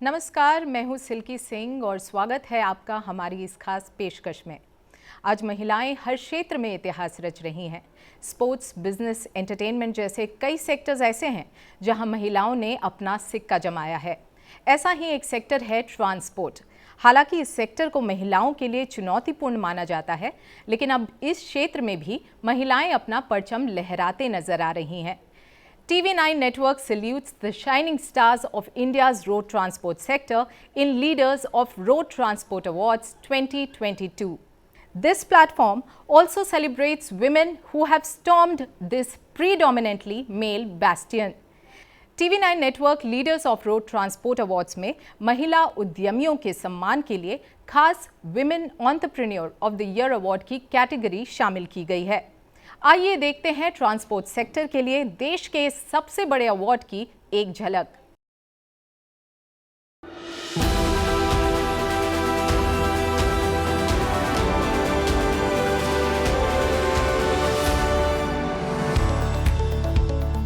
नमस्कार, मैं हूं सिल्की सिंह और स्वागत है आपका हमारी इस खास पेशकश में। आज महिलाएं हर क्षेत्र में इतिहास रच रही हैं। स्पोर्ट्स, बिजनेस, एंटरटेनमेंट जैसे कई सेक्टर्स ऐसे हैं जहां महिलाओं ने अपना सिक्का जमाया है। ऐसा ही एक सेक्टर है ट्रांसपोर्ट। हालांकि इस सेक्टर को महिलाओं के लिए चुनौतीपूर्ण माना जाता है, लेकिन अब इस क्षेत्र में भी महिलाएं अपना परचम लहराते नजर आ रही हैं। TV9 Network salutes the shining stars of India's road transport sector in Leaders of Road Transport Awards 2022. This platform also celebrates women who have stormed this predominantly male bastion. TV9 Network Leaders of Road Transport Awards में महिला उद्यमियों के सम्मान के लिए खास Women Entrepreneur of the Year Award की category शामिल की गई है। आइए देखते हैं ट्रांसपोर्ट सेक्टर के लिए देश के सबसे बड़े अवार्ड की एक झलक।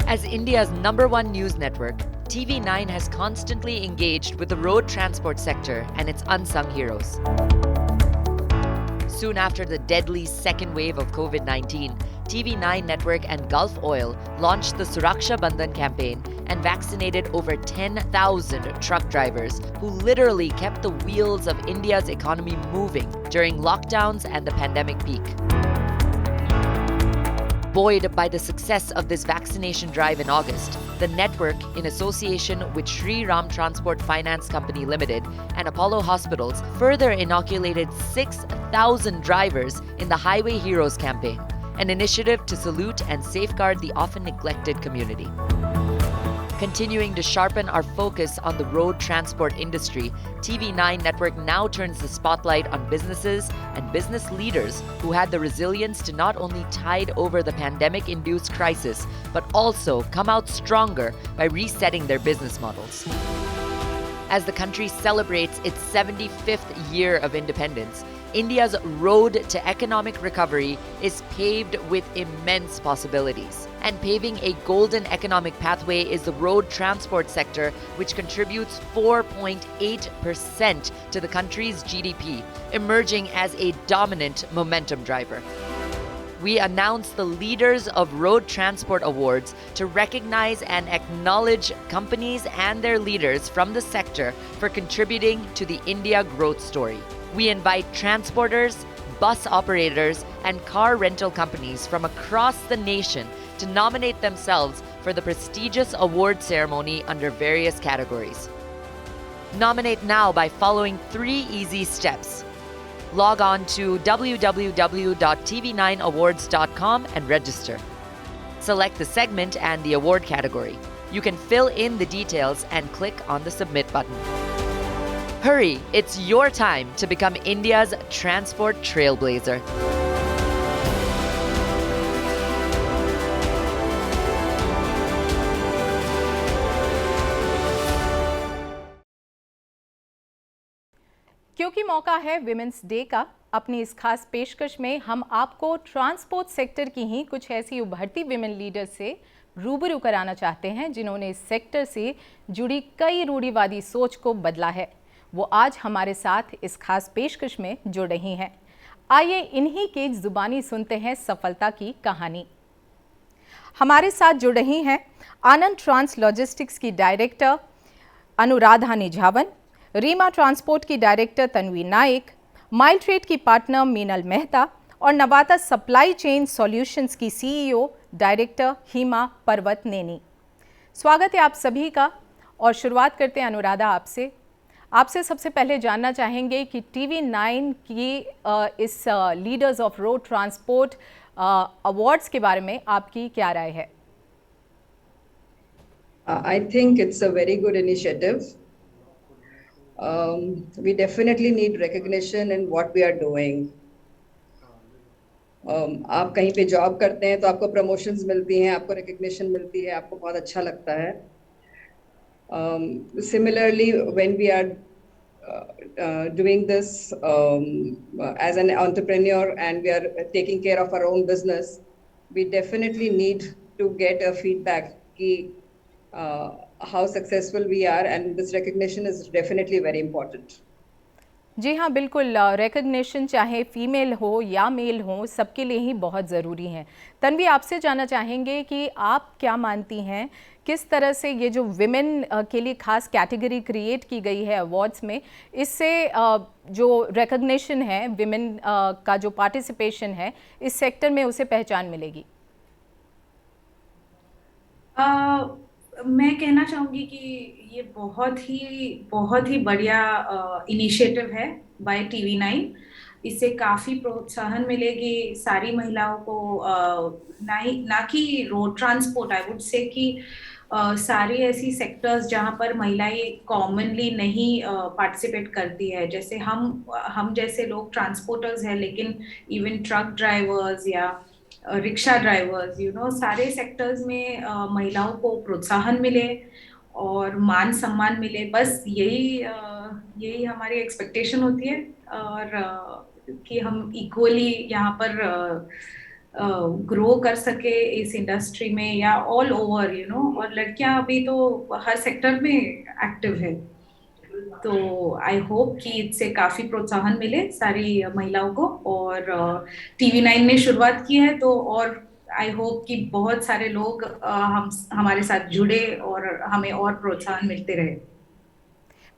As India's #1 news network, TV9 has constantly engaged with the road transport sector and its unsung heroes. Soon after the deadly second wave of COVID-19, TV9 Network and Gulf Oil launched the Suraksha Bandhan campaign and vaccinated over 10,000 truck drivers who literally kept the wheels of India's economy moving during lockdowns and the pandemic peak. Buoyed by the success of this vaccination drive in August, the network, in association with Shri Ram Transport Finance Company Limited and Apollo Hospitals, further inoculated 6,000 drivers in the Highway Heroes campaign, an initiative to salute and safeguard the often neglected community. Continuing to sharpen our focus on the road transport industry, TV9 Network now turns the spotlight on businesses and business leaders who had the resilience to not only tide over the pandemic-induced crisis, but also come out stronger by resetting their business models. As the country celebrates its 75th year of independence, India's road to economic recovery is paved with immense possibilities. And paving a golden economic pathway is the road transport sector, which contributes 4.8% to the country's GDP, emerging as a dominant momentum driver. We announce the Leaders of Road Transport Awards to recognize and acknowledge companies and their leaders from the sector for contributing to the India growth story. We invite transporters, bus operators, and car rental companies from across the nation to nominate themselves for the prestigious award ceremony under various categories. Nominate now by following 3 easy steps. Log on to www.tv9awards.com and register. Select the segment and the award category. You can fill in the details and click on the submit button. Hurry, it's your time to become India's transport trailblazer. क्योंकि मौका है women's day का, अपनी इस खास पेशकश में हम आपको ट्रांसपोर्ट सेक्टर की ही कुछ ऐसी उभरती विमेन लीडर से रूबरू कराना चाहते हैं जिन्होंने इस सेक्टर से जुड़ी कई रूढ़िवादी सोच को बदला है। वो आज हमारे साथ इस खास पेशकश में जुड़ रही हैं। आइए इन्हीं के जुबानी सुनते हैं सफलता की कहानी। हमारे साथ जुड़ रही हैं आनंद ट्रांस लॉजिस्टिक्स की डायरेक्टर अनुराधा निझावन, रीमा ट्रांसपोर्ट की director Tanvi Naik, mile trade की पार्टनर मीनल मेहता और नवाता सप्लाई चेन सॉल्यूशंस की CEO डायरेक्टर हीमा पर्वत नेनी। स्वागत है आप सभी का और शुरुआत करते हैं अनुराधा आपसे सबसे पहले जानना चाहेंगे कि TV9 की इस leaders of road transport awards के बारे में आपकी क्या राय है? I think it's a very good initiative. We definitely need recognition in what we are doing. आप कहीं पे जॉब करते हैं तो आपको प्रमोशंस मिलती हैं, आपको रिकग्निशन मिलती है, आपको बहुत अच्छा लगता है। Similarly, when we are doing this as an entrepreneur and we are taking care of our own business, we definitely need to get a feedback कि how successful we are, and this recognition is definitely very important. जी हाँ, बिल्कुल। Recognition चाहे female हो या mail हो, सबके लिए ही बहुत ज़रूरी है। तन्वी, आपसे जानना चाहेंगे कि आप क्या मानती हैं, किस तरह से ये जो विमेन के लिए खास कैटेगरी क्रिएट की गई है अवार्ड्स में, इससे जो रिकग्निशन है विमेन का जो पार्टिसिपेशन है इस सेक्टर में, उसे पहचान मिलेगी? मैं कहना चाहूंगी कि ये बहुत ही बढ़िया इनिशिएटिव है बाय TV9। इससे काफी प्रोत्साहन मिलेगी सारी महिलाओं को, ना कि road transport, I would say कि सारी ऐसी सेक्टर्स जहां पर महिलाएं कॉमनली नहीं पार्टिसिपेट करती है। जैसे हम जैसे लोग ट्रांसपोर्टर्स हैं, लेकिन इवन ट्रक ड्राइवर्स या रिक्शा ड्राइवर्स, सारे सेक्टर्स में महिलाओं को प्रोत्साहन मिले और मान सम्मान मिले। बस यही हमारी एक्सपेक्टेशन होती है, और कि हम इक्वली यहाँ पर ग्रो कर सके इस इंडस्ट्री में या ऑल ओवर, और लड़कियां अभी तो हर सेक्टर में एक्टिव है। तो आई होप कि इससे काफी प्रोत्साहन मिले सारी महिलाओं को, और TV9 ने शुरुआत की है, तो और आई होप कि बहुत सारे लोग हमारे साथ जुड़े और हमें और प्रोत्साहन मिलते रहे।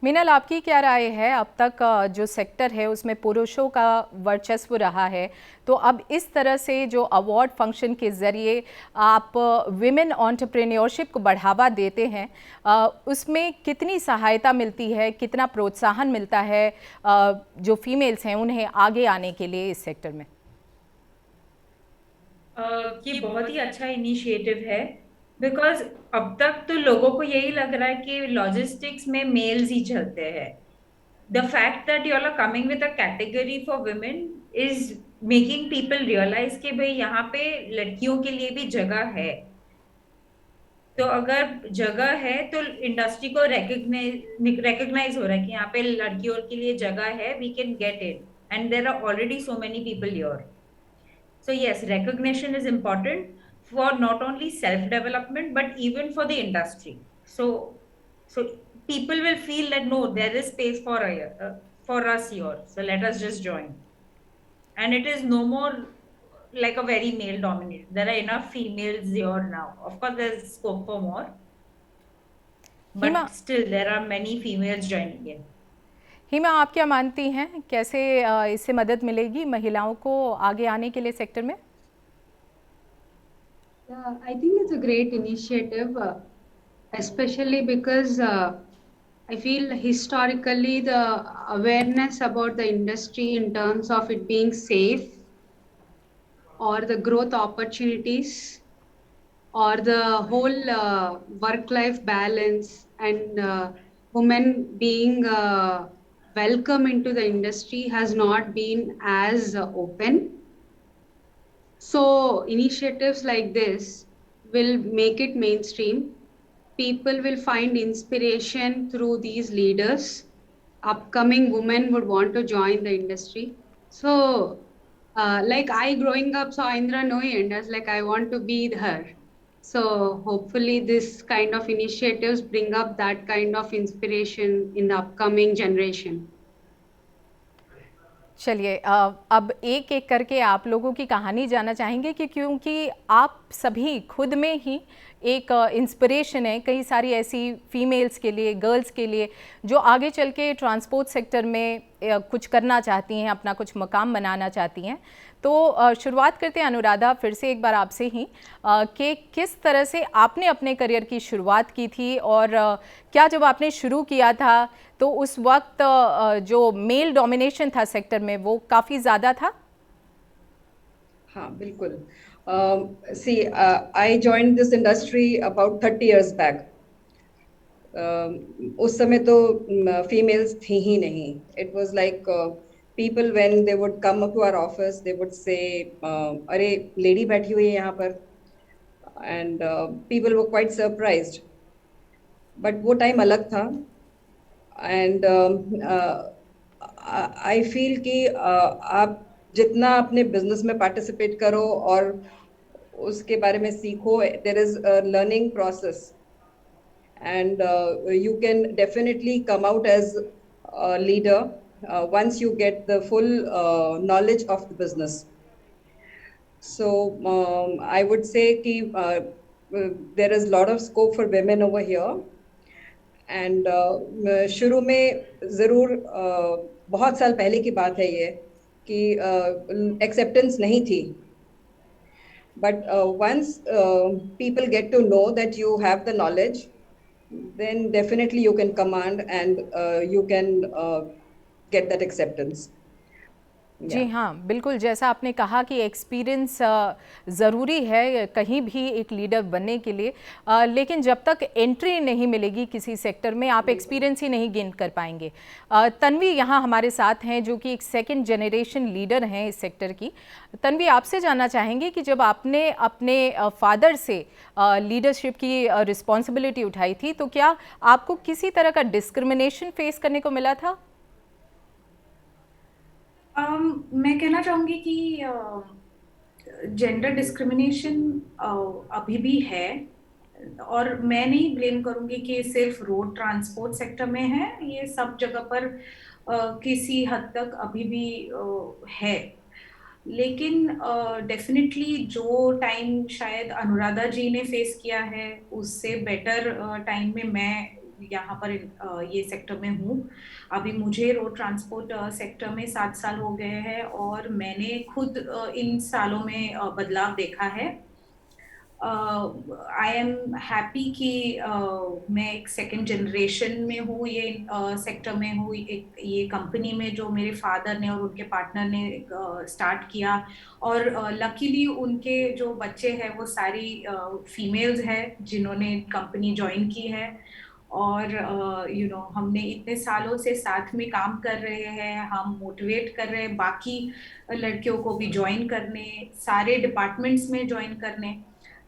मीनल, आपकी क्या राय है? अब तक जो सेक्टर है उसमें पुरुषों का वर्चस्व रहा है, तो अब इस तरह से जो अवार्ड फंक्शन के ज़रिए आप विमेन एंटरप्रेन्योरशिप को बढ़ावा देते हैं, उसमें कितनी सहायता मिलती है, कितना प्रोत्साहन मिलता है जो फीमेल्स हैं उन्हें आगे आने के लिए इस सेक्टर में? ये बहुत ही अच्छा इनिशिएटिव है, बिकॉज अब तक तो लोगों को यही लग रहा है कि लॉजिस्टिक्स में मेल्स ही चलते हैं। The fact that you are coming with a category for women is making people realise कि भाई यहाँ पे लड़कियों के लिए भी जगह है। तो अगर जगह है तो इंडस्ट्री को रिकग्नाइज हो रहा है कि यहाँ पे लड़कियों के लिए जगह है, we can get it, and there are already so many people here. So yes, recognition is important for not only self-development but even for the industry. So people will feel that no, there is space for us here. So let us just join. And it is no more like a very male-dominated. There are enough females here now. Of course, there is scope for more, but Hima, still there are many females joining in. हिमा, आप क्या मानती हैं, कैसे इससे मदद मिलेगी महिलाओं को आगे आने के लिए सेक्टर में? Yeah, I think it's a great initiative, especially because I feel historically the awareness about the industry in terms of it being safe or the growth opportunities or the whole work-life balance and women being welcome into the industry has not been as open. So initiatives like this will make it mainstream. People will find inspiration through these leaders. Upcoming women would want to join the industry. So like I growing up saw Indra Nooyi and I was like, I want to be her. So hopefully this kind of initiatives bring up that kind of inspiration in the upcoming generation. चलिए, अब एक एक करके आप लोगों की कहानी जानना चाहेंगे कि क्योंकि आप सभी खुद में ही एक इंस्पिरेशन है कई सारी ऐसी फीमेल्स के लिए, गर्ल्स के लिए जो आगे चल के ट्रांसपोर्ट सेक्टर में कुछ करना चाहती हैं, अपना कुछ मकाम बनाना चाहती हैं। तो शुरुआत करते हैं अनुराधा, फिर से एक बार आपसे ही, कि किस तरह से आपने अपने करियर की शुरुआत की थी और क्या जब आपने शुरू किया था तो उस वक्त जो मेल डोमिनेशन था सेक्टर में वो काफ़ी ज़्यादा था? हाँ, बिल्कुल। See, I joined this industry about 30 years back. उस समय तो females थी ही नहीं. It was like people when they would come up to our office, they would say, अरे lady बैठी हुई है यहाँ पर, and people were quite surprised. But वो time अलग था, and I feel कि आप जितना अपने बिजनेस में पार्टिसिपेट करो और उसके बारे में सीखो, there is a learning process and you can definitely come out as a leader once you get the full knowledge of the business. So I would say कि there is a lot of scope for women over here. And शुरू में ज़रूर बहुत साल पहले की बात है ये कि एक्सेप्टेंस नहीं थी, but once people get to know that you have the knowledge, then definitely you can command and you can get that acceptance. जी हाँ, बिल्कुल जैसा आपने कहा कि एक्सपीरियंस ज़रूरी है कहीं भी एक लीडर बनने के लिए, लेकिन जब तक एंट्री नहीं मिलेगी किसी सेक्टर में आप एक्सपीरियंस ही नहीं गेन कर पाएंगे। तन्वी यहाँ हमारे साथ हैं जो कि एक सेकंड जनरेशन लीडर हैं इस सेक्टर की। तन्वी, आपसे जानना चाहेंगे कि जब आपने अपने फादर से लीडरशिप की रिस्पॉन्सिबिलिटी उठाई थी तो क्या आपको किसी तरह का डिस्क्रिमिनेशन फेस करने को मिला था? मैं कहना चाहूँगी कि जेंडर डिस्क्रिमिनेशन अभी भी है, और मैं नहीं ब्लेम करूँगी कि सिर्फ रोड ट्रांसपोर्ट सेक्टर में है, ये सब जगह पर किसी हद तक अभी भी है। लेकिन डेफिनेटली जो टाइम शायद अनुराधा जी ने फेस किया है उससे बेटर टाइम में मैं यहाँ पर ये सेक्टर में हूँ। अभी मुझे रोड ट्रांसपोर्ट सेक्टर में 7 साल हो गए हैं और मैंने खुद इन सालों में बदलाव देखा है। आई एम हैप्पी कि मैं एक सेकंड जनरेशन में हूँ, ये सेक्टर में हूँ, एक ये कंपनी में जो मेरे फादर ने और उनके पार्टनर ने स्टार्ट किया, और लकीली उनके जो बच्चे हैं वो सारी फीमेल्स हैं जिन्होंने कंपनी ज्वाइन की है। और हमने इतने सालों से साथ में काम कर रहे हैं, हम मोटिवेट कर रहे हैं बाकी लड़कियों को भी ज्वाइन करने, सारे डिपार्टमेंट्स में ज्वाइन करने,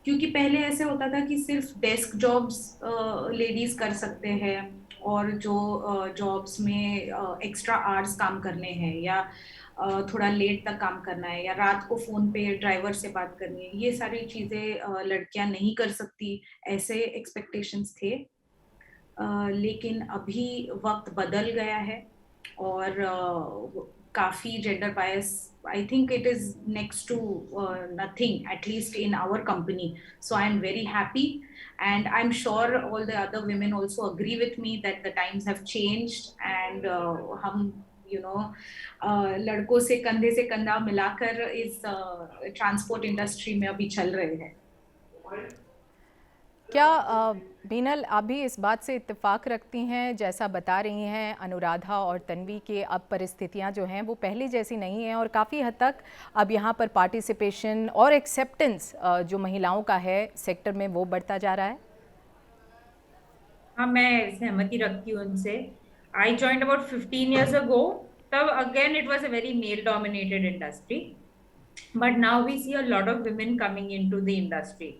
क्योंकि पहले ऐसे होता था कि सिर्फ डेस्क जॉब्स लेडीज कर सकते हैं, और जो जॉब्स में एक्स्ट्रा आवर्स काम करने हैं या थोड़ा लेट तक काम करना है या रात को फ़ोन पे ड्राइवर से बात करनी है, ये सारी चीज़ें लड़कियां नहीं कर सकती, ऐसे एक्सपेक्टेशंस थे। लेकिन अभी वक्त बदल गया है और काफ़ी gender bias, I think it is next to nothing, at least in our company. So I'm very happy, and I'm sure all the other women also agree with me that the times have changed, and हम लड़कों से कंधे से कंधा मिलाकर इस transport industry में अभी चल रहे हैं। क्या बीनल, आप भी इस बात से इत्तेफाक रखती हैं, जैसा बता रही हैं अनुराधा और तन्वी के अब परिस्थितियां जो हैं वो पहले जैसी नहीं हैं और काफ़ी हद तक अब यहाँ पर पार्टिसिपेशन और एक्सेप्टेंस जो महिलाओं का है सेक्टर में वो बढ़ता जा रहा है? हाँ, मैं सहमति रखती हूँ उनसे। I joined about 15 years ago, तब again it was a very male dominated industry, but now we see a lot of women coming into the industry.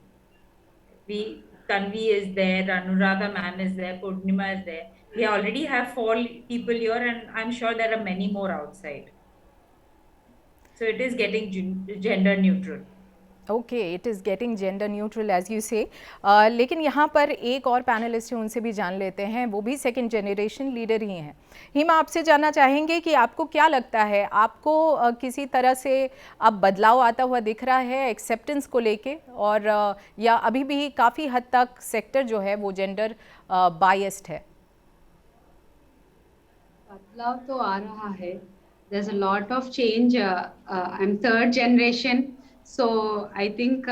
Tanvi is there, Anuradha ma'am is there, Purnima is there. We already have 4 people here, and I'm sure there are many more outside. So it is getting gender neutral. Okay, it is getting gender neutral as you say. लेकिन यहाँ पर एक और panelist है, उनसे भी जान लेते हैं, वो भी सेकंड जनरेशन लीडर ही हैं। हिमा, आपसे जानना चाहेंगे कि आपको क्या लगता है, आपको किसी तरह से अब बदलाव आता हुआ दिख रहा है एक्सेप्टेंस को लेके, और या अभी भी काफ़ी हद तक सेक्टर जो है वो जेंडर बायस्ड है? बदलाव तो आ रहा है। There's a lot of change. I'm third generation. So I think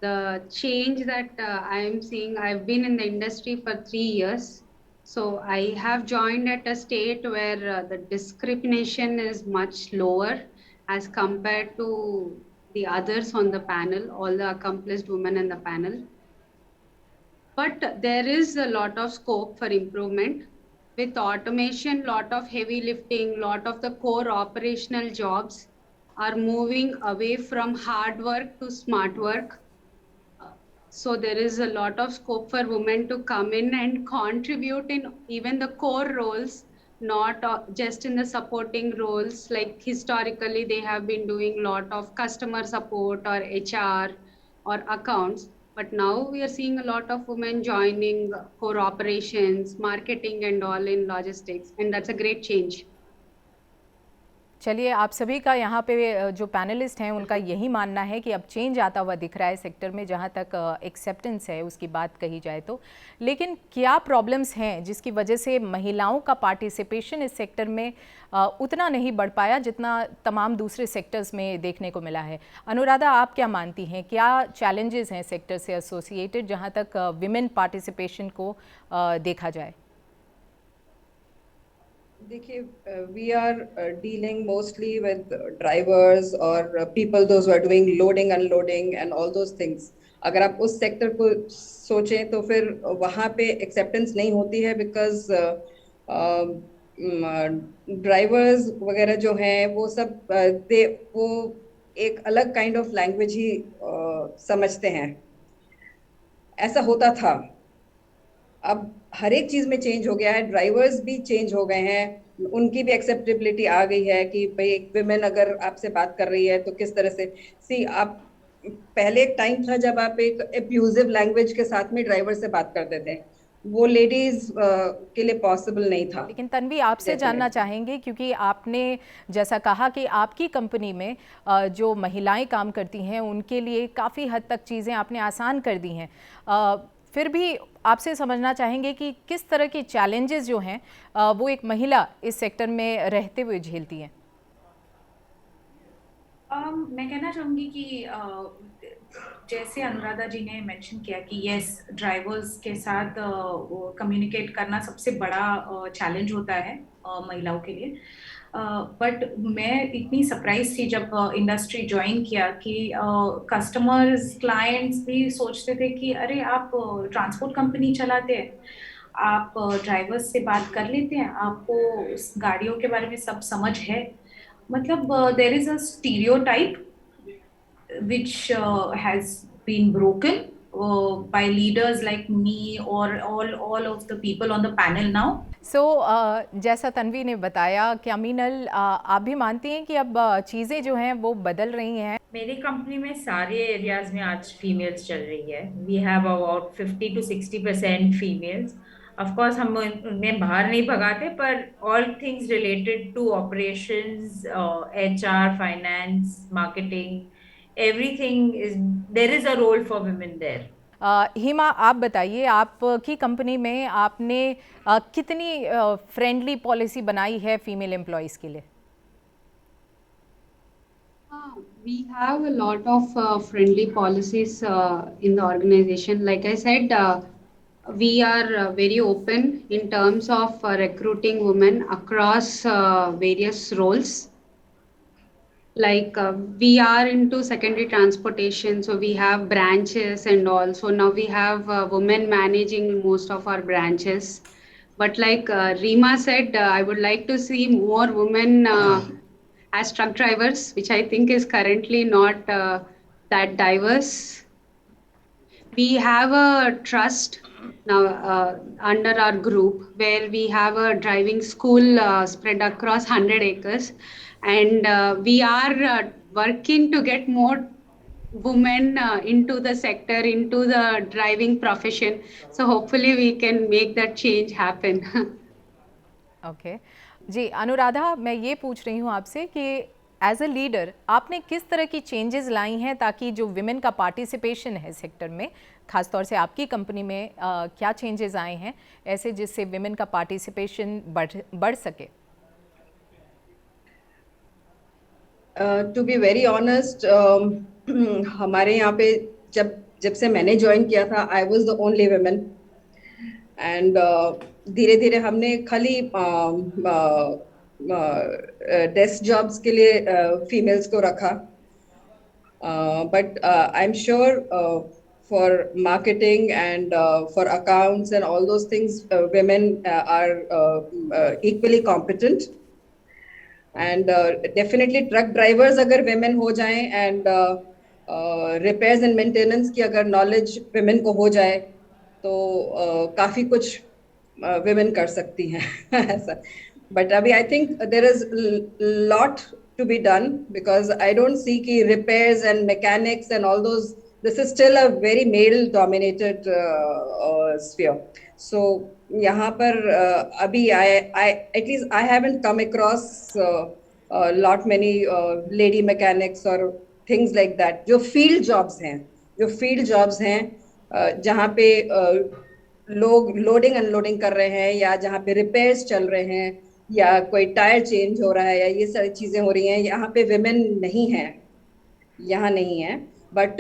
the change that I am seeing, I've been in the industry for 3 years. So I have joined at a state where the discrimination is much lower as compared to the others on the panel, all the accomplished women in the panel. But there is a lot of scope for improvement. With automation, lot of heavy lifting, lot of the core operational jobs are moving away from hard work to smart work. So there is a lot of scope for women to come in and contribute in even the core roles, not just in the supporting roles. Like historically, they have been doing a lot of customer support or HR or accounts. But now we are seeing a lot of women joining core operations, marketing and all in logistics, and that's a great change. चलिए, आप सभी का यहाँ पे जो panelist हैं उनका यही मानना है कि अब चेंज आता हुआ दिख रहा है सेक्टर में, जहाँ तक एक्सेप्टेंस है उसकी बात कही जाए तो। लेकिन क्या प्रॉब्लम्स हैं जिसकी वजह से महिलाओं का पार्टिसिपेशन इस सेक्टर में उतना नहीं बढ़ पाया जितना तमाम दूसरे सेक्टर्स में देखने को मिला है? अनुराधा, आप क्या मानती हैं, क्या चैलेंजेस हैं सेक्टर से एसोसिएटेड जहाँ तक विमेन पार्टिसिपेशन को देखा जाए? देखिए, we are dealing mostly with drivers और people those who are doing loading unloading and all those things. अगर आप उस सेक्टर को सोचें तो फिर वहाँ पे एक्सेप्टेंस नहीं होती है, बिकॉज ड्राइवर्स वगैरह जो हैं वो सब वो एक अलग काइंड ऑफ लैंग्वेज ही समझते हैं। ऐसा होता था, अब हर एक चीज में चेंज हो गया है, ड्राइवर्स भी चेंज हो गए हैं, उनकी भी एक्सेप्टेबिलिटी आ गई है कि भाई एक विमेन अगर आपसे बात कर रही है तो किस तरह से आप पहले एक टाइम था जब आप एक अब्यूजिव लैंग्वेज के साथ में ड्राइवर से बात करते थे, वो लेडीज के लिए पॉसिबल नहीं था। लेकिन तन्वी, आपसे जानना चाहेंगे, क्योंकि आपने जैसा कहा कि आपकी कंपनी में जो महिलाएं काम करती हैं उनके लिए काफ़ी हद तक चीज़ें आपने आसान कर दी हैं, फिर भी आपसे समझना चाहेंगे कि किस तरह के चैलेंजेस जो हैं वो एक महिला इस सेक्टर में रहते हुए झेलती हैं? मैं कहना चाहूँगी कि जैसे अनुराधा जी ने मेंशन किया कि यस, ड्राइवर्स के साथ कम्युनिकेट करना सबसे बड़ा चैलेंज होता है महिलाओं के लिए। बट मैं इतनी सरप्राइज थी जब इंडस्ट्री ज्वाइन किया कि कस्टमर्स, क्लाइंट्स भी सोचते थे कि अरे आप ट्रांसपोर्ट कंपनी चलाते हैं, आप ड्राइवर्स से बात कर लेते हैं, आपको उस गाड़ियों के बारे में सब समझ है। मतलब there is a stereotype which has been broken by leaders like me or all of the people on the panel now. So जैसा तन्वी ने बताया, क्या मीनल आप भी मानती हैं कि अब चीज़ें जो हैं वो बदल रही हैं? मेरी कंपनी में सारे एरियाज में आज फीमेल्स चल रही है। We have about 50 to 60% females. Of course हम उन्हें बाहर नहीं भगाते, पर all things related to operations, HR, finance, marketing, everything is, there is a role for women there. Hima, आप बताइए, आपकी कंपनी में आपने कितनी फ्रेंडली पॉलिसी बनाई है फीमेल एम्प्लॉयज के लिए? We have a lot of friendly policies in the organization. Like I said, we are very open in terms of recruiting women across various roles. Like we are into secondary transportation, so we have branches and all. So now we have women managing most of our branches. But like Rima said, I would like to see more women as truck drivers, which I think is currently not that diverse. We have a trust now under our group where we have a driving school spread across 100 acres. And we are working to get more women into the sector, into the driving profession. So hopefully we can make that change happen. Okay. जी अनुराधा, मैं ये पूछ रही हूँ आपसे कि as a leader आपने किस तरह की चेंजेस लाई हैं ताकि जो विमेन का पार्टिसिपेशन है सेक्टर में, खासतौर से आपकी कंपनी में क्या चेंजेस आए हैं ऐसे जिससे विमेन का पार्टिसिपेशन बढ़ सके? टू बी वेरी ऑनेस्ट, हमारे यहाँ पे जब से मैंने ज्वाइन किया था, I was the only women, and धीरे धीरे हमने खाली डेस्क जॉब्स के लिए फीमेल्स को रखा, but I am sure for marketing and for accounts and all those things, women are equally competent. And definitely truck drivers अगर women हो जाएं and repairs and maintenance की अगर knowledge women को हो जाए तो काफ़ी कुछ women कर सकती हैं ऐसा. But अभी I think there is lot to be done, because I don't see कि repairs and mechanics and all those this is still a very male dominated sphere. So यहाँ पर अभी I at least I haven't come across a lot many lady mechanics or things like that जो field jobs हैं जहाँ पे लोग loading unloading कर रहे हैं या जहाँ पे रिपेयर्स चल रहे हैं या कोई टायर चेंज हो रहा है या ये सारी चीजें हो रही हैं, यहाँ पे विमेन नहीं है, यहाँ नहीं है. बट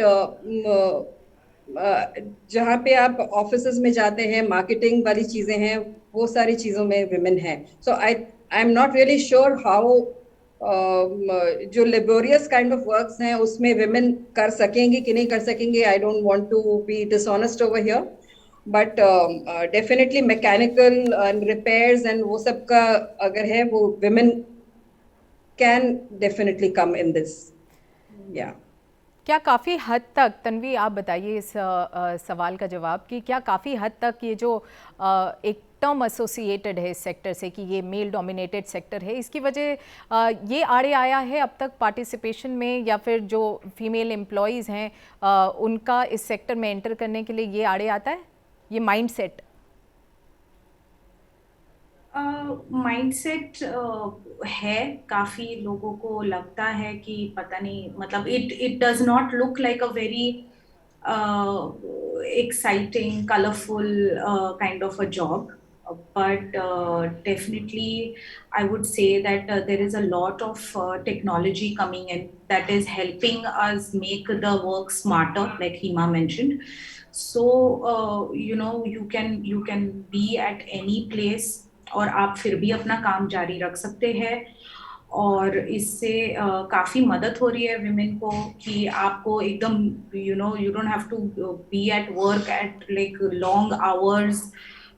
जहाँ पे आप ऑफिसेज में जाते हैं, मार्केटिंग वाली चीजें हैं, वो सारी चीजों में विमेन है. So I am not really sure how जो लेबोरियस काइंड ऑफ वर्क्स हैं उसमें विमेन कर सकेंगी कि नहीं कर सकेंगे. I don't want to be dishonest over here, but definitely mechanical and repairs and वो सब का अगर है वो women can definitely come in this. या क्या काफ़ी हद तक, तन्वी आप बताइए इस सवाल का जवाब, कि क्या काफ़ी हद तक ये जो एक टर्म एसोसिएटेड है इस सेक्टर से कि ये मेल डोमिनेटेड सेक्टर है, इसकी वजह ये आड़े आया है अब तक पार्टिसिपेशन में, या फिर जो फीमेल एम्प्लॉयज़ हैं उनका इस सेक्टर में एंटर करने के लिए ये आड़े आता है, ये माइंडसेट? माइंडसेट है, काफी लोगों को लगता है कि पता नहीं, मतलब it does not look like a very exciting, colorful kind of a job. But definitely, I would say that there is a lot of technology coming in that is helping us make the work smarter, like Hima mentioned. So you can be at any place और आप फिर भी अपना काम जारी रख सकते हैं. और इससे काफ़ी मदद हो रही है विमेन को कि आपको एकदम you don't have to be at work at like long hours.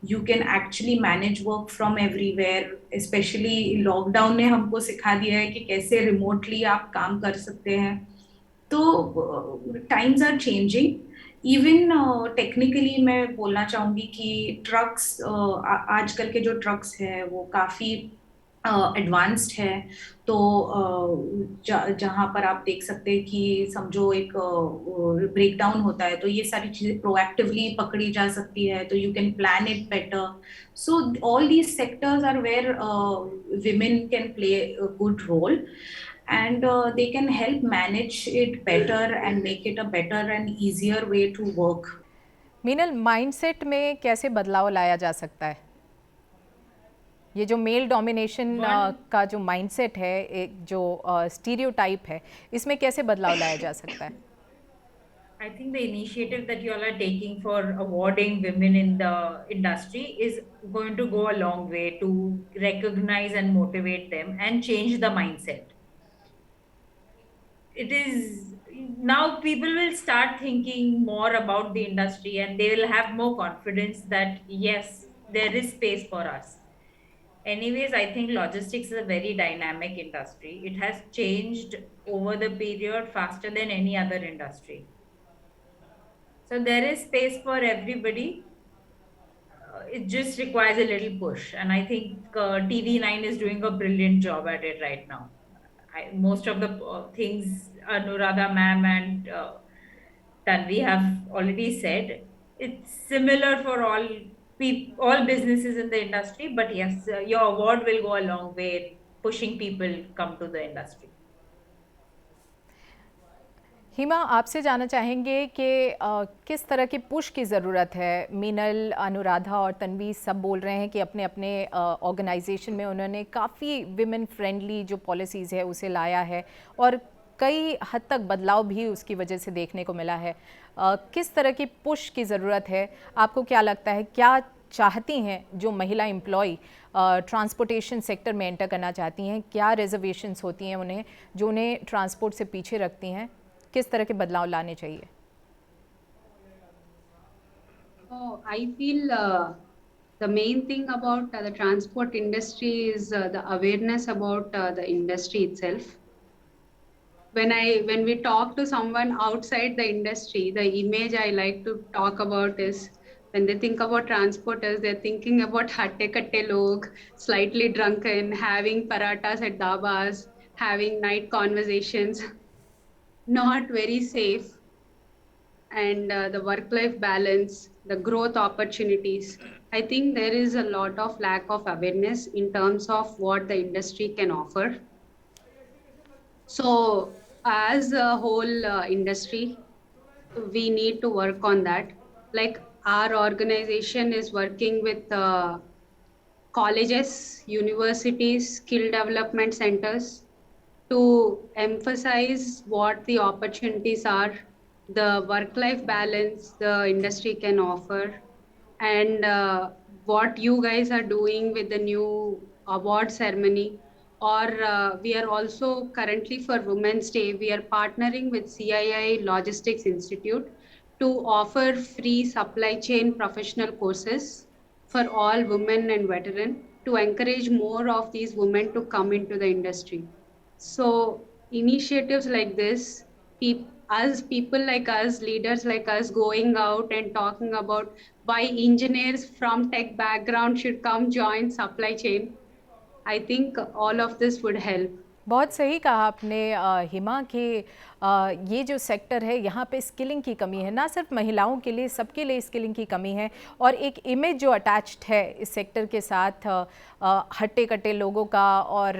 You can actually manage work from everywhere. Especially lockdown ने हमको सिखा दिया है कि कैसे रिमोटली आप काम कर सकते हैं. तो times are changing. Even technically मैं बोलना चाहूँगी कि ट्रक्स, आजकल के जो ट्रक्स हैं वो काफ़ी एडवांस्ड है. तो जहाँ पर आप देख सकते हैं कि समझो एक ब्रेकडाउन होता है तो ये सारी चीज़ें प्रोएक्टिवली पकड़ी जा सकती है, तो you can plan it better. So all these sectors are where women can play a good role and they can help manage it better and make it a better and easier way to work. Meenal, mindset में कैसे बदलाव लाया जा सकता है? ये जो male domination का जो माइंडसेट है, एक जो स्टीरियोटाइप है, इसमें कैसे बदलाव लाया जा सकता है? I think the initiative that you all are taking for awarding women in the industry is going to go a long way to recognize and motivate them and change the mindset. It is now people will start thinking more about the industry and they will have more confidence that yes, there is space for us. Anyways, I think logistics is a very dynamic industry. It has changed over the period faster than any other industry. So there is space for everybody. It just requires a little push. And I think TV9 is doing a brilliant job at it right now. Most of the things Anuradha ma'am and Tanvi have already said, it's similar for all businesses in the industry, but yes, your award will go a long way pushing people come to the industry. हिमा, आपसे जानना चाहेंगे कि किस तरह की push की ज़रूरत है. मीनल, अनुराधा और तन्वी सब बोल रहे हैं कि अपने अपने ऑर्गेनाइजेशन में उन्होंने काफ़ी विमेन फ्रेंडली जो पॉलिसीज़ है उसे लाया है और कई हद तक बदलाव भी उसकी वजह से देखने को मिला है. किस तरह की पुश की ज़रूरत है? आपको क्या लगता है, क्या चाहती हैं जो महिला एम्प्लॉय ट्रांसपोर्टेशन सेक्टर में एंटर करना चाहती हैं? क्या रिजर्वेशंस होती हैं उन्हें जो उन्हें ट्रांसपोर्ट से पीछे रखती हैं? किस तरह के बदलाव लाने चाहिए? I feel the main thing about the transport industry is the awareness about the industry itself. When we talk to someone outside the industry, the image I like to talk about is when they think about transporters, they're thinking about hatte-katte log, slightly drunken, having parathas at dabas, having night conversations. Not very safe. and the work-life balance, the growth opportunities. I think there is a lot of lack of awareness in terms of what the industry can offer. So, as a whole industry, we need to work on that. Like our organization is working with colleges, universities, skill development centers to emphasize what the opportunities are, the work life balance the industry can offer, and what you guys are doing with the new award ceremony. Or we are also currently for Women's Day, we are partnering with CII Logistics Institute to offer free supply chain professional courses for all women and veteran to encourage more of these women to come into the industry. So initiatives like this, us people like us, leaders like us, going out and talking about why engineers from tech background should come join supply chain. I think all of this would help. बहुत सही कहा आपने हिमा कि ये जो sector है यहाँ पे स्किलिंग की कमी है, ना सिर्फ महिलाओं के लिए, सबके लिए स्किलिंग की कमी है। और एक इमेज जो अटैच्ड है इस सेक्टर के साथ हट्टे कट्टे लोगों का और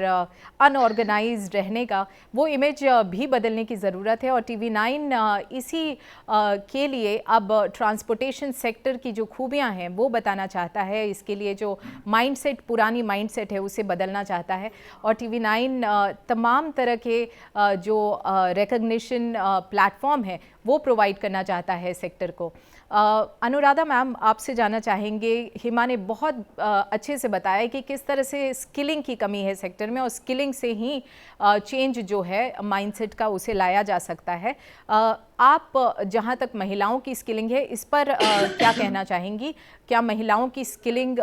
अनऑर्गेनाइज्ड रहने का, वो इमेज भी बदलने की ज़रूरत है। और TV9 इसी के लिए अब ट्रांसपोर्टेशन सेक्टर की जो खूबियाँ हैं वो बताना चाहता है। इसके लिए जो माइंडसेट, पुरानी माइंडसेट है, उसे बदलना चाहता है। और TV9 तमाम तरह के जो रिकग्निशन प्लेटफॉर्म है वो प्रोवाइड करना चाहता है सेक्टर को। अनुराधा मैम, आपसे जानना चाहेंगे, हिमा ने बहुत अच्छे से बताया कि किस तरह से स्किलिंग की कमी है सेक्टर में और स्किलिंग से ही चेंज जो है माइंडसेट का उसे लाया जा सकता है। आप जहां तक महिलाओं की स्किलिंग है इस पर क्या कहना चाहेंगी? क्या महिलाओं की स्किलिंग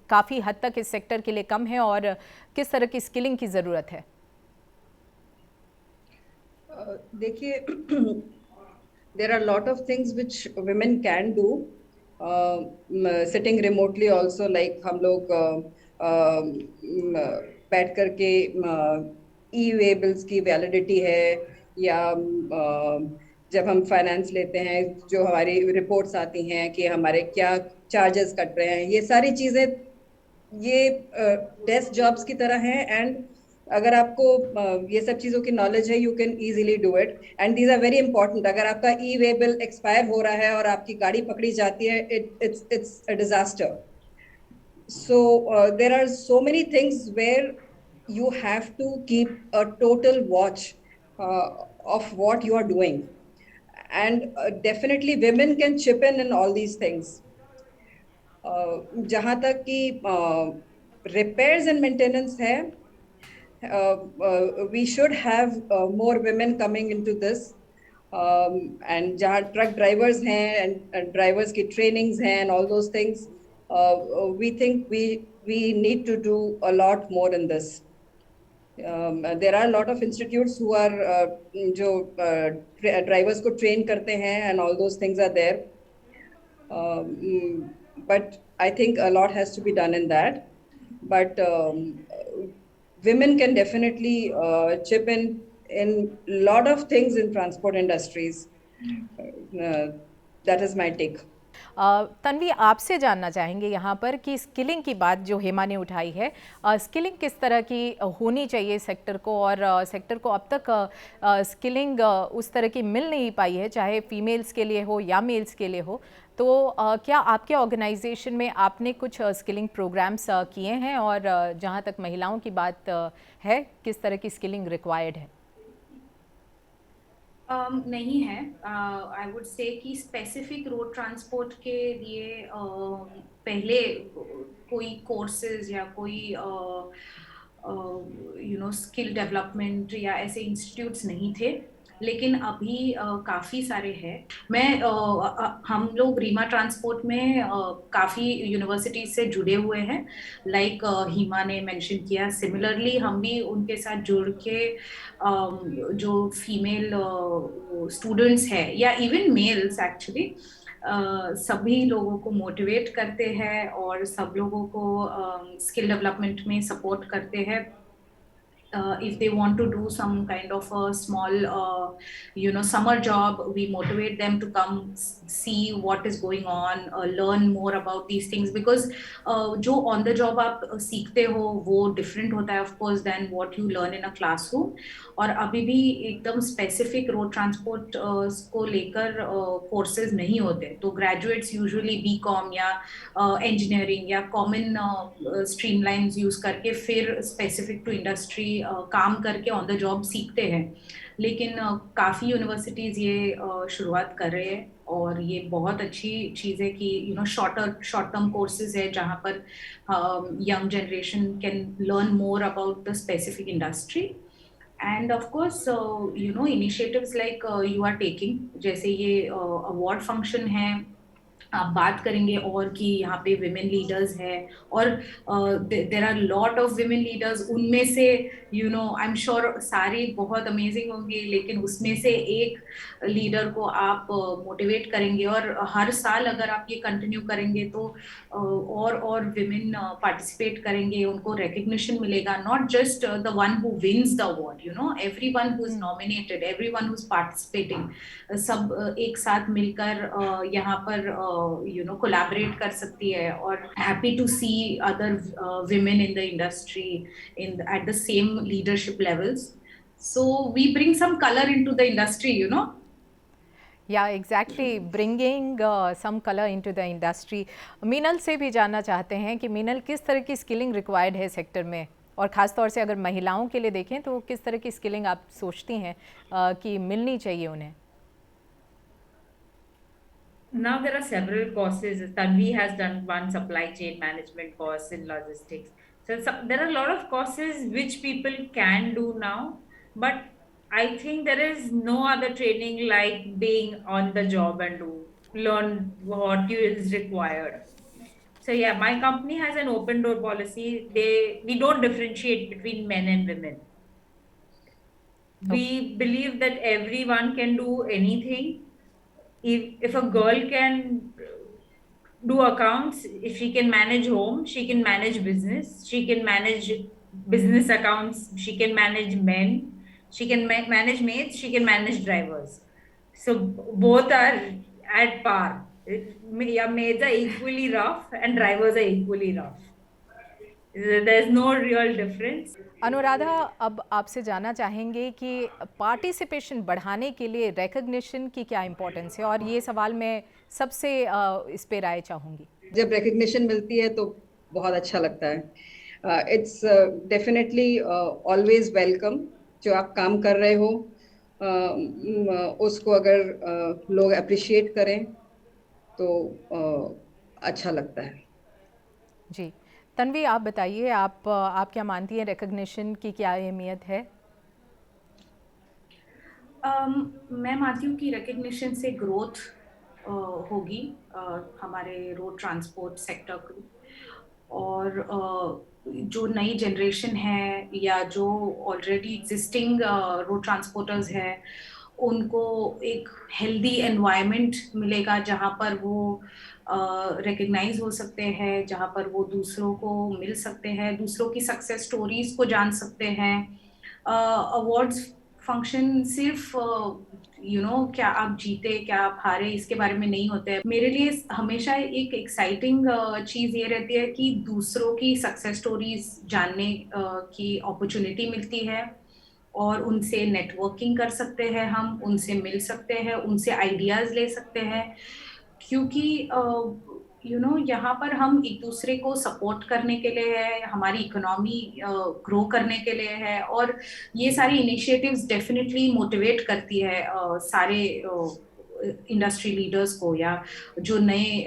काफ़ी हद तक इस सेक्टर के लिए कम है और किस तरह की स्किलिंग की ज़रूरत है? देखिए, there are a lot of things which women can do, sitting remotely also, like हम लोग बैठ करके ई-वे बिल्स की वैलिडिटी है, या जब हम फाइनेंस लेते हैं जो हमारी रिपोर्ट्स आती हैं कि हमारे क्या चार्जेस कट रहे हैं, ये सारी चीज़ें ये डेस्क जॉब्स की तरह हैं। एंड अगर आपको ये सब चीज़ों की नॉलेज है, you can easily do it, and these are very important. अगर आपका ई-वे बिल एक्सपायर हो रहा है और आपकी गाड़ी पकड़ी जाती है, it's a disaster. So there are so many things where you have to keep a total watch of what you are doing, and definitely women can chip in all these things. जहाँ तक कि repairs and maintenance है, we should have more women coming into this, and जहाँ truck drivers हैं and drivers की trainings हैं and all those things, we think we need to do a lot more in this. There are a lot of institutes who are जो drivers को train करते हैं and all those things are there. But I think a lot has to be done in that. But women can definitely chip in a lot of things in transport industries. That is my take. Tanvi, आपसे जानना चाहेंगे यहाँ पर कि skilling की बात जो हेमा ने उठाई है, स्किलिंग किस तरह की होनी चाहिए सेक्टर को, और सेक्टर को अब तक स्किलिंग उस तरह की मिल नहीं पाई है, चाहे फीमेल्स के लिए हो या मेल्स के लिए हो। तो क्या आपके ऑर्गेनाइजेशन में आपने कुछ स्किलिंग प्रोग्राम्स किए हैं, और जहाँ तक महिलाओं की बात है, किस तरह की स्किलिंग रिक्वायर्ड है? नहीं है। आई वुड से कि स्पेसिफिक रोड ट्रांसपोर्ट के लिए पहले कोई कोर्सेज या कोई स्किल डेवलपमेंट या ऐसे इंस्टीट्यूट्स नहीं थे, लेकिन अभी काफ़ी सारे हैं। हम लोग रीमा ट्रांसपोर्ट में काफ़ी यूनिवर्सिटीज से जुड़े हुए हैं, लाइक हिमा ने मेंशन किया। सिमिलरली हम भी उनके साथ जुड़ के जो फीमेल स्टूडेंट्स हैं या इवन मेल्स एक्चुअली, सभी लोगों को मोटिवेट करते हैं और सब लोगों को स्किल डेवलपमेंट में सपोर्ट करते हैं। if they want to do some kind of a small summer job, we motivate them to come see what is going on, learn more about these things, because जो on the job आप सीखते हो वो different होता है of course than what you learn in a classroom. और अभी भी एकदम स्पेसिफिक रोड ट्रांसपोर्ट को लेकर कोर्सेज नहीं होते, तो ग्रेजुएट्स यूजुअली बीकॉम या इंजीनियरिंग या कॉमन स्ट्रीमलाइंस यूज करके फिर स्पेसिफिक टू इंडस्ट्री काम करके ऑन द जॉब सीखते हैं। लेकिन काफ़ी यूनिवर्सिटीज़ ये शुरुआत कर रहे हैं और ये बहुत अच्छी चीज़ है कि शॉर्ट टर्म कोर्सेज है जहाँ पर young generation can learn more about the specific industry. And of course initiatives like you are taking, जैसे ये अवार्ड फंक्शन है, आप बात करेंगे और कि यहाँ पे विमेन लीडर्स हैं और there are lot of women leaders, उनमें से आई एम श्योर सारे बहुत अमेजिंग होंगे, लेकिन उसमें से एक लीडर को आप मोटिवेट करेंगे और हर साल अगर आप ये कंटिन्यू करेंगे तो और विमेन पार्टिसिपेट करेंगे, उनको रिकग्निशन मिलेगा, not just the one who wins the award, everyone who is nominated, everyone who is participating, सब एक साथ मिलकर यहाँ पर कोलैबोरेट कर सकती है। और happy to see other women in the industry at the same leadership levels, so we bring some color into the industry. Yeah, exactly, bringing some color into the industry. Meenal से भी जानना चाहते हैं कि मीनल किस तरह की स्किलिंग रिक्वायर्ड है सेक्टर में, और ख़ास तौर से अगर महिलाओं के लिए देखें तो किस तरह की स्किलिंग आप सोचती हैं कि मिलनी चाहिए उन्हें? Now there are several courses. Tanvi has done one supply chain management course in logistics. So there are a lot of courses which people can do now, but I think there is no other training like being on the job and learn what is required. So yeah, my company has an open door policy. We don't differentiate between men and women. We believe that everyone can do anything. If a girl can do accounts, if she can manage home, she can manage business, she can manage business accounts, she can manage men, she can manage maids, she can manage drivers. So both are at par. Maids are equally rough and drivers are equally rough. There's no real difference. Anuradha, अब आपसे जानना चाहेंगे कि participation बढ़ाने के लिए recognition की क्या इम्पोर्टेंस है, और ये सवाल मैं सबसे इस पे राय चाहूँगी। जब रिकग्निशन मिलती है तो बहुत अच्छा लगता है। It's definitely always welcome. जो आप काम कर रहे हो उसको अगर लोग अप्रिशिएट करें तो अच्छा लगता है। जी तन्वी, आप बताइए, आप क्या मानती हैं, रिकग्निशन की क्या अहमियत है? मैं मानती हूँ कि रिकग्निशन से ग्रोथ होगी हमारे रोड ट्रांसपोर्ट सेक्टर को, और जो नई जनरेशन है या जो ऑलरेडी एग्जिस्टिंग रोड ट्रांसपोर्टर्स हैं उनको एक हेल्दी एनवायरनमेंट मिलेगा जहाँ पर वो रिकग्नाइज हो सकते हैं, जहाँ पर वो दूसरों को मिल सकते हैं, दूसरों की सक्सेस स्टोरीज को जान सकते हैं। अवार्ड्स फंक्शन सिर्फ क्या आप जीते क्या आप हारे इसके बारे में नहीं होते हैं। मेरे लिए हमेशा एक एक्साइटिंग चीज़ ये रहती है कि दूसरों की सक्सेस स्टोरीज जानने की अपॉर्चुनिटी मिलती है और उनसे नेटवर्किंग कर सकते हैं, हम उनसे मिल सकते हैं, उनसे आइडियाज़ ले सकते हैं, क्योंकि यहाँ पर हम एक दूसरे को सपोर्ट करने के लिए है, हमारी इकोनॉमी ग्रो करने के लिए है, और ये सारी इनिशिएटिव्स डेफिनेटली मोटिवेट करती है सारे इंडस्ट्री लीडर्स को या जो नए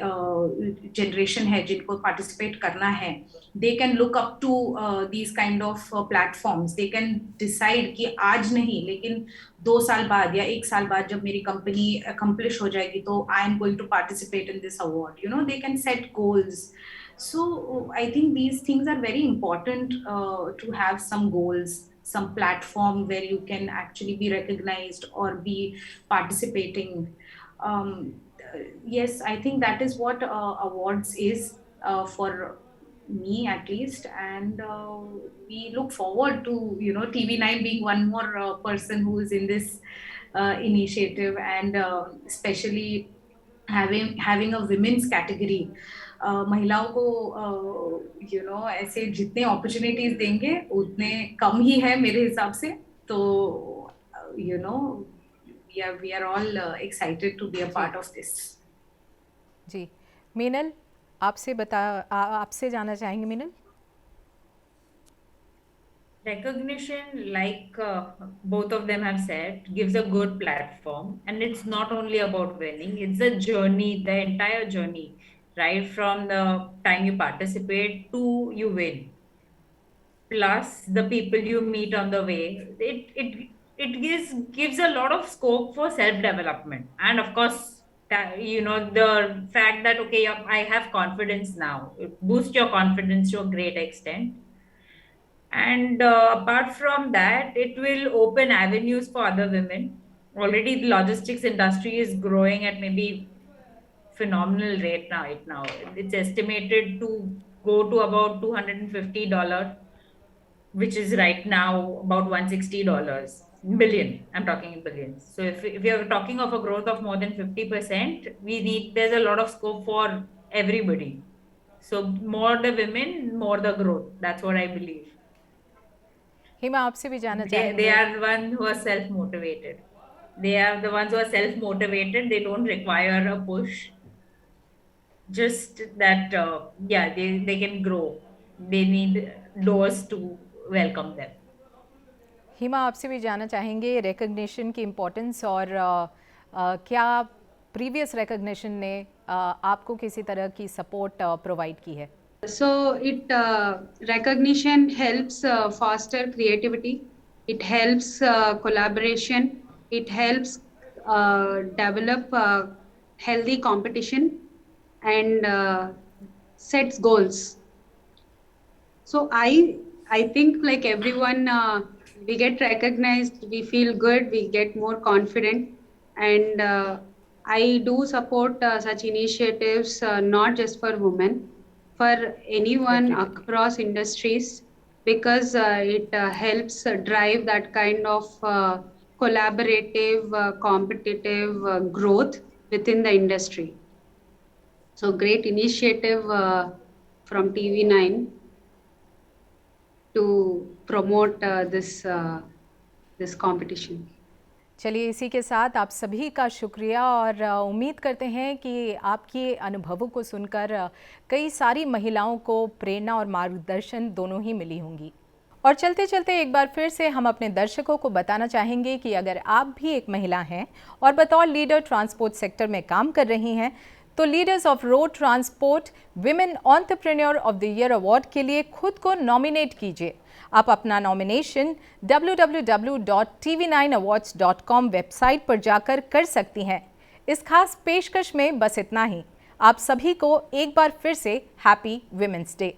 जनरेशन है जिनको पार्टिसिपेट करना है। They can look up to these kind of platforms. They can decide कि आज नहीं लेकिन 2 साल बाद या 1 साल बाद जब मेरी कंपनी अकम्प्लिश हो जाएगी तो I am going to participate in this award. They can set goals. So I think these things are very important to have some goals, some platform where you can actually be recognized or be participating. Yes, I think that is what awards is for me at least, and we look forward to TV9 being one more person who is in this initiative, and especially having a women's category. महिलाओं को ऐसे जितने opportunities देंगे उतने कम ही है मेरे हिसाब से, तो we are all excited to be a part of this. जी मीनल, आपसे जानना चाहेंगे Meenal. Recognition, like both of them have said, gives a good platform, and it's not only about winning, it's a journey, the entire journey, right from the time you participate to you win, plus the people you meet on the way. It gives a lot of scope for self development, and of course the fact that okay, I have confidence now, it boosts your confidence to a great extent. And apart from that, it will open avenues for other women. Already the logistics industry is growing at maybe phenomenal rate right now. It's estimated to go to about $250, which is right now about $160 billion. I'm talking in billions. So if you're talking of a growth of more than 50%, there's a lot of scope for everybody. So more the women, more the growth. That's what I believe. हिमा, आपसे भी जानना चाहेंगे। They are the ones who are self-motivated. They are the ones who are self-motivated. They don't require a push. Just that, they can grow. They need doors to welcome them. हिमा, आपसे भी जानना चाहेंगे recognition की importance, और क्या previous recognition ने आपको किसी तरह की सपोर्ट प्रोवाइड की है? So it recognition helps foster creativity, it helps collaboration, it helps develop healthy competition, and sets goals. So I think like everyone, we get recognized, we feel good, we get more confident, and I do support such initiatives, not just for women, for anyone across industries, because it helps drive that kind of collaborative, competitive growth within the industry. So great initiative from TV9 to promote this competition. चलिए, इसी के साथ आप सभी का शुक्रिया, और उम्मीद करते हैं कि आपके अनुभवों को सुनकर कई सारी महिलाओं को प्रेरणा और मार्गदर्शन दोनों ही मिली होंगी। और चलते चलते एक बार फिर से हम अपने दर्शकों को बताना चाहेंगे कि अगर आप भी एक महिला हैं और बतौर लीडर ट्रांसपोर्ट सेक्टर में काम कर रही हैं, तो leaders of road transport women entrepreneur of the year award के लिए खुद को नॉमिनेट कीजिए। आप अपना नॉमिनेशन www.tv9awards.com वेबसाइट पर जाकर कर सकती हैं। इस खास पेशकश में बस इतना ही। आप सभी को एक बार फिर से हैप्पी विमेंस डे।